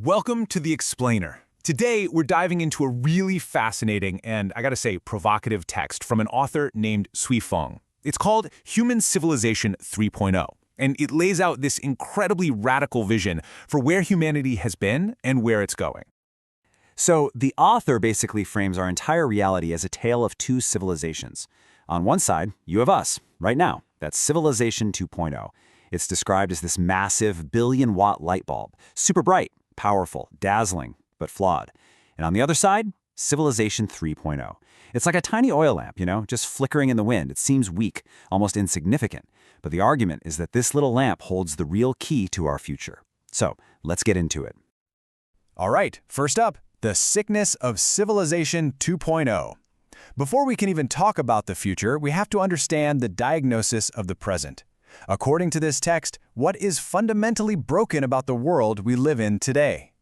Welcome to The Explainer. Today, we're diving into a really fascinating and, I gotta say, provocative text from an author named Sui Feng. It's called Human Civilization 3.0, and it lays out this incredibly radical vision for where humanity has been and where it's going. So the author basically frames our entire reality as a tale of two civilizations. On one side, you have us, right now. That's Civilization 2.0. It's described as this massive billion-watt light bulb, super bright, powerful, dazzling, but flawed. And on the other side, Civilization 3.0. It's like a tiny oil lamp, just flickering in the wind. It seems weak, almost insignificant. But the argument is that this little lamp holds the real key to our future. So let's get into it. All right, first up, the sickness of Civilization 2.0. Before we can even talk about the future, we have to understand the diagnosis of the present. According to this text, what is fundamentally broken about the world we live in today?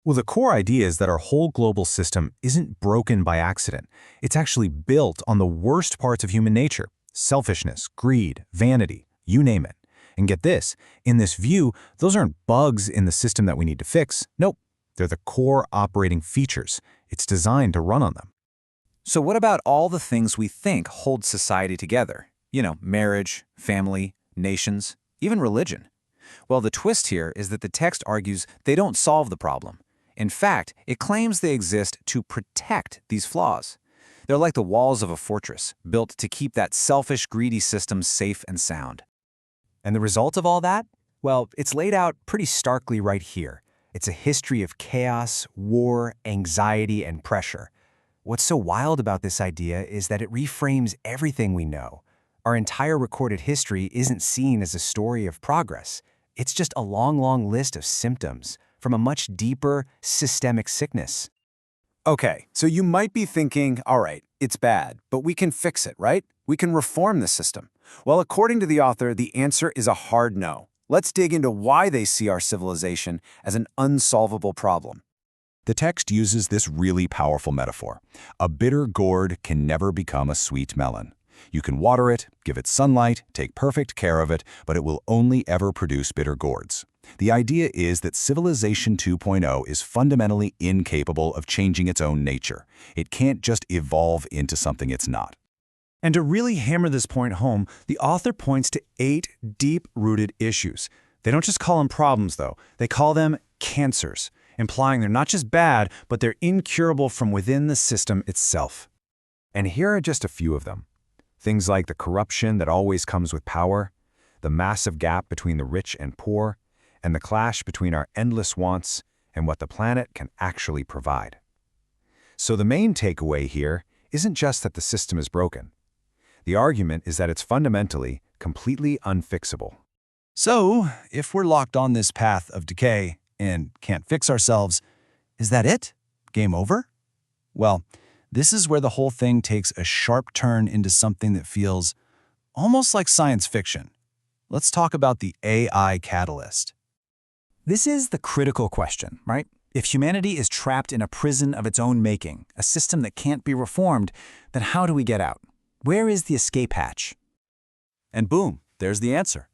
Well, the core idea is that our whole global system isn't broken by accident. It's actually built on the worst parts of human nature: selfishness, greed, vanity, you name it. And get this, in this view, those aren't bugs in the system that we need to fix. Nope, they're the core operating features. It's designed to run on them. So what about all the things we think hold society together? Marriage, family, nations, even religion. Well, the twist here is that the text argues they don't solve the problem. In fact, it claims they exist to protect these flaws. They're like the walls of a fortress, built to keep that selfish, greedy system safe and sound. And the result of all that? Well, it's laid out pretty starkly right here. It's a history of chaos, war, anxiety, and pressure. What's so wild about this idea is that it reframes everything we know. Our entire recorded history isn't seen as a story of progress. It's just a long list of symptoms from a much deeper, systemic sickness. Okay, so you might be thinking, all right, it's bad, but we can fix it, right? We can reform the system. Well, according to the author, the answer is a hard no. Let's dig into why they see our civilization as an unsolvable problem. The text uses this really powerful metaphor. A bitter gourd can never become a sweet melon. You can water it, give it sunlight, take perfect care of it, but it will only ever produce bitter gourds. The idea is that Civilization 2.0 is fundamentally incapable of changing its own nature. It can't just evolve into something it's not. And to really hammer this point home, the author points to 8 deep-rooted issues. They don't just call them problems, though. They call them cancers, implying they're not just bad, but they're incurable from within the system itself. And here are just a few of them. Things like the corruption that always comes with power, the massive gap between the rich and poor, and the clash between our endless wants and what the planet can actually provide. So the main takeaway here isn't just that the system is broken. The argument is that it's fundamentally, completely unfixable. So, if we're locked on this path of decay and can't fix ourselves, is that it? Game over? Well, this is where the whole thing takes a sharp turn into something that feels almost like science fiction. Let's talk about the AI catalyst. This is the critical question, right? If humanity is trapped in a prison of its own making, a system that can't be reformed, then how do we get out? Where is the escape hatch? And boom, there's the answer.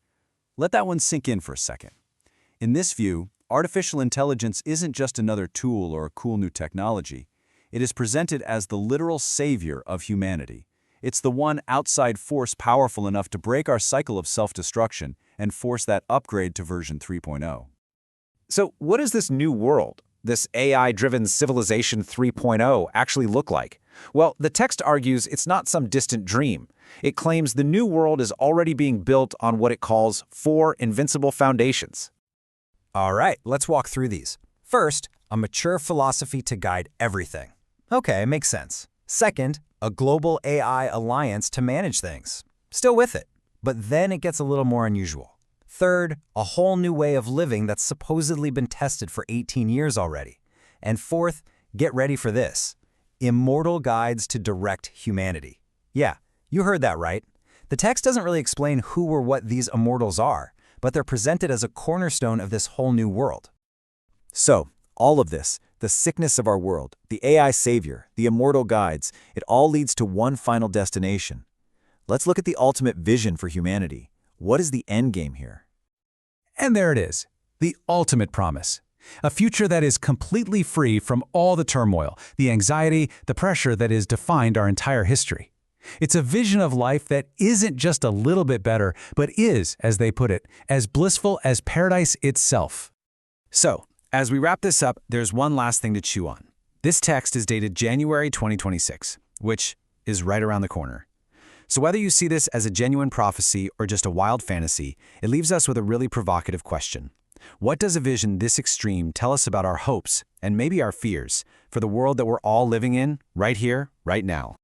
Let that one sink in for a second. In this view, artificial intelligence isn't just another tool or a cool new technology. It is presented as the literal savior of humanity. It's the one outside force powerful enough to break our cycle of self-destruction and force that upgrade to version 3.0. So what does this new world, this AI-driven Civilization 3.0, actually look like? Well, the text argues it's not some distant dream. It claims the new world is already being built on what it calls 4 invincible foundations. All right, let's walk through these. First, a mature philosophy to guide everything. Okay, makes sense. Second, a global AI alliance to manage things. Still with it, but then it gets a little more unusual. Third, a whole new way of living that's supposedly been tested for 18 years already. And fourth, get ready for this: immortal guides to direct humanity. Yeah, you heard that right. The text doesn't really explain who or what these immortals are, but they're presented as a cornerstone of this whole new world. So, all of this, the sickness of our world, the AI savior, the immortal guides, it all leads to one final destination. Let's look at the ultimate vision for humanity. What is the end game here? And there it is, the ultimate promise. A future that is completely free from all the turmoil, the anxiety, the pressure that has defined our entire history. It's a vision of life that isn't just a little bit better, but is, as they put it, as blissful as paradise itself. So, as we wrap this up, there's one last thing to chew on. This text is dated January 2026, which is right around the corner. So whether you see this as a genuine prophecy or just a wild fantasy, it leaves us with a really provocative question. What does a vision this extreme tell us about our hopes, and maybe our fears, for the world that we're all living in, right here, right now?